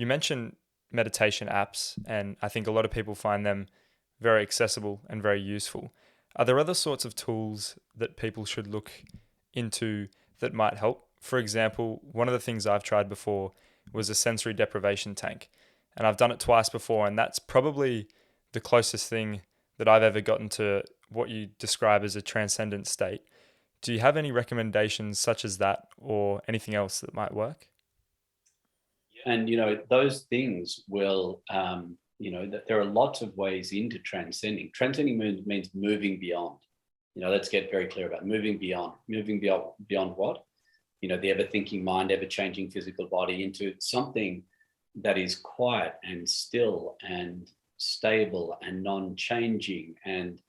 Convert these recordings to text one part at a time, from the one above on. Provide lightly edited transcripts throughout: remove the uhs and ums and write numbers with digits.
You mentioned meditation apps, and I think a lot of people find them very accessible and very useful. Are there other sorts of tools that people should look into that might help? For example, one of the things I've tried before was a sensory deprivation tank, and I've done it twice before, and that's probably the closest thing that I've ever gotten to what you describe as a transcendent state. Do you have any recommendations such as that or anything else that might work? And those things will that there are lots of ways into transcending means moving beyond. Let's get very clear about moving beyond what, the ever thinking mind, ever changing physical body, into something that is quiet and still and stable and non-changing and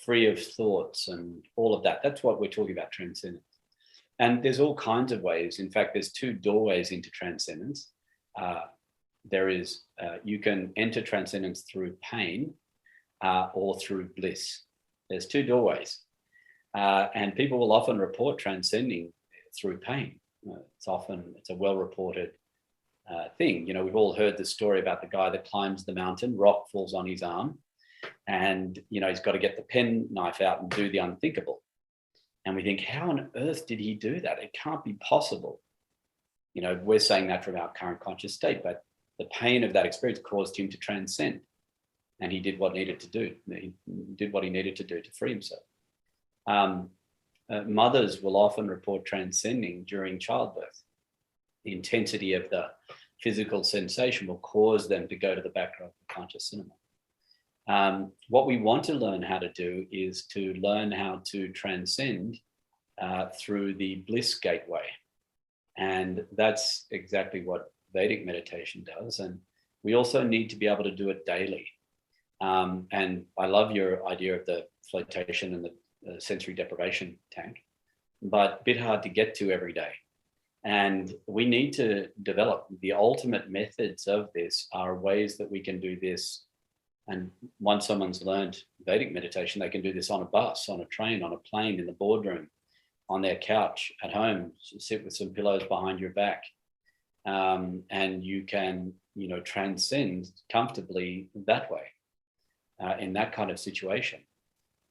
free of thoughts and all of that. That's what we're talking about, transcendence. And there's all kinds of ways. In fact, there's two doorways into transcendence. uh, you can enter transcendence through pain, or through bliss. There's two doorways, and people will often report transcending through pain. It's a well-reported thing. We've all heard the story about the guy that climbs the mountain, rock falls on his arm, and he's got to get the pen knife out and do the unthinkable. And we think, how on earth did he do that? It can't be possible. We're saying that from our current conscious state, but the pain of that experience caused him to transcend, and he did what needed to do. He did what he needed to do to free himself. Mothers will often report transcending during childbirth. The intensity of the physical sensation will cause them to go to the background of the conscious cinema. What we want to learn how to do is to learn how to transcend through the bliss gateway. And that's exactly what Vedic meditation does. And we also need to be able to do it daily. And I love your idea of the flotation and the sensory deprivation tank, but a bit hard to get to every day. And we need to develop the ultimate methods of this are ways that we can do this. And once someone's learned Vedic meditation, they can do this on a bus, on a train, on a plane, in the boardroom, on their couch at home, sit with some pillows behind your back. And you can, transcend comfortably that way, in that kind of situation.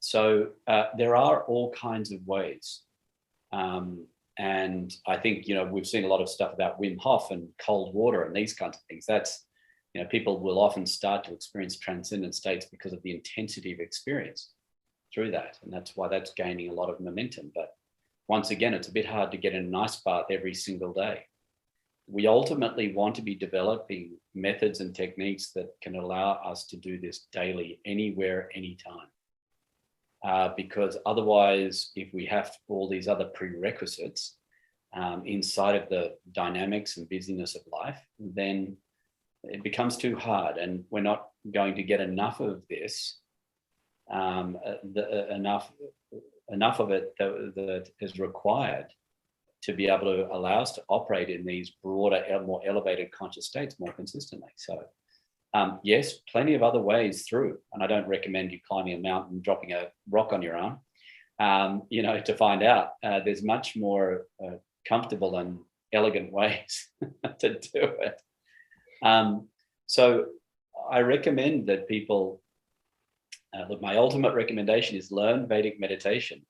So there are all kinds of ways. And I think, we've seen a lot of stuff about Wim Hof and cold water and these kinds of things. That's, people will often start to experience transcendent states because of the intensity of experience through that. And that's why that's gaining a lot of momentum. But once again, it's a bit hard to get in an ice bath every single day. We ultimately want to be developing methods and techniques that can allow us to do this daily, anywhere, anytime. Because otherwise, if we have all these other prerequisites inside of the dynamics and busyness of life, then it becomes too hard, and we're not going to get enough of this, enough of it that is required to be able to allow us to operate in these broader, more elevated conscious states more consistently. So yes, plenty of other ways through, and I don't recommend you climbing a mountain, dropping a rock on your arm, to find out. There's much more comfortable and elegant ways to do it. So I recommend that people, look, my ultimate recommendation is learn Vedic meditation.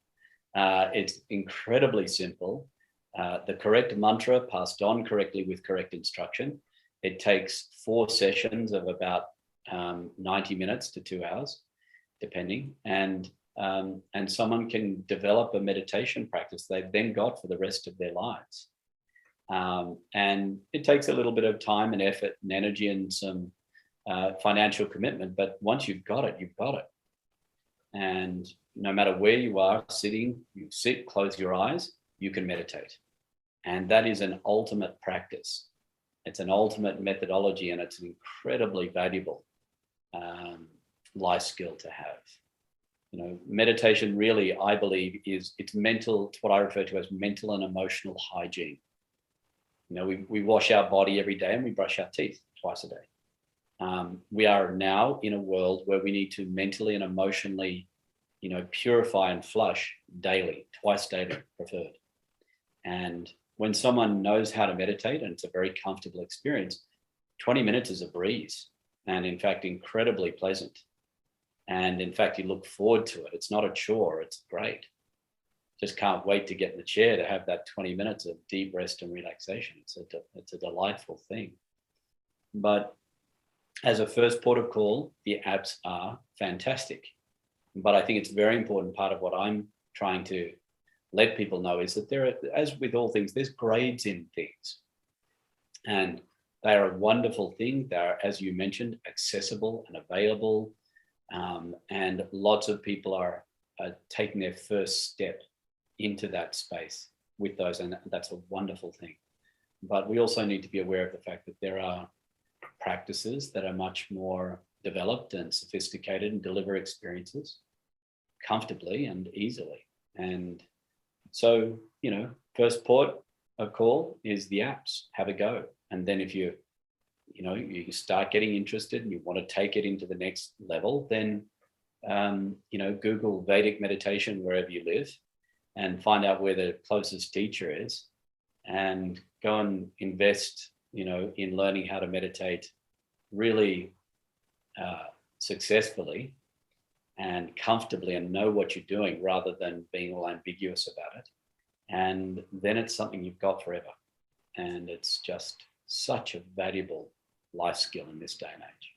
It's incredibly simple. The correct mantra passed on correctly with correct instruction. It takes 4 sessions of about 90 minutes to 2 hours, depending. And someone can develop a meditation practice they've then got for the rest of their lives. And it takes a little bit of time and effort and energy and some financial commitment. But once you've got it, you've got it. And no matter where you are sitting, you sit, close your eyes, you can meditate. And that is an ultimate practice. It's an ultimate methodology, and it's an incredibly valuable life skill to have. Meditation really, I believe, it's mental. It's what I refer to as mental and emotional hygiene. We wash our body every day and we brush our teeth twice a day. We are now in a world where we need to mentally and emotionally, purify and flush daily, twice daily preferred. And when someone knows how to meditate, and it's a very comfortable experience, 20 minutes is a breeze, and in fact, incredibly pleasant. And in fact, you look forward to it. It's not a chore, it's great. Just can't wait to get in the chair to have that 20 minutes of deep rest and relaxation. It's a delightful thing. But as a first port of call, the apps are fantastic. But I think it's very important. Part of what I'm trying to let people know is that there are, as with all things, there's grades in things. And they are a wonderful thing. They're, as you mentioned, accessible and available. And lots of people are taking their first step into that space with those. And that's a wonderful thing. But we also need to be aware of the fact that there are practices that are much more developed and sophisticated and deliver experiences comfortably and easily. And so, first port of call is the apps. Have a go. And then if you start getting interested and you want to take it into the next level, then Google Vedic Meditation wherever you live and find out where the closest teacher is, and go and invest in learning how to meditate really successfully and comfortably, and know what you're doing rather than being all ambiguous about it. And then it's something you've got forever. And it's just such a valuable life skill in this day and age.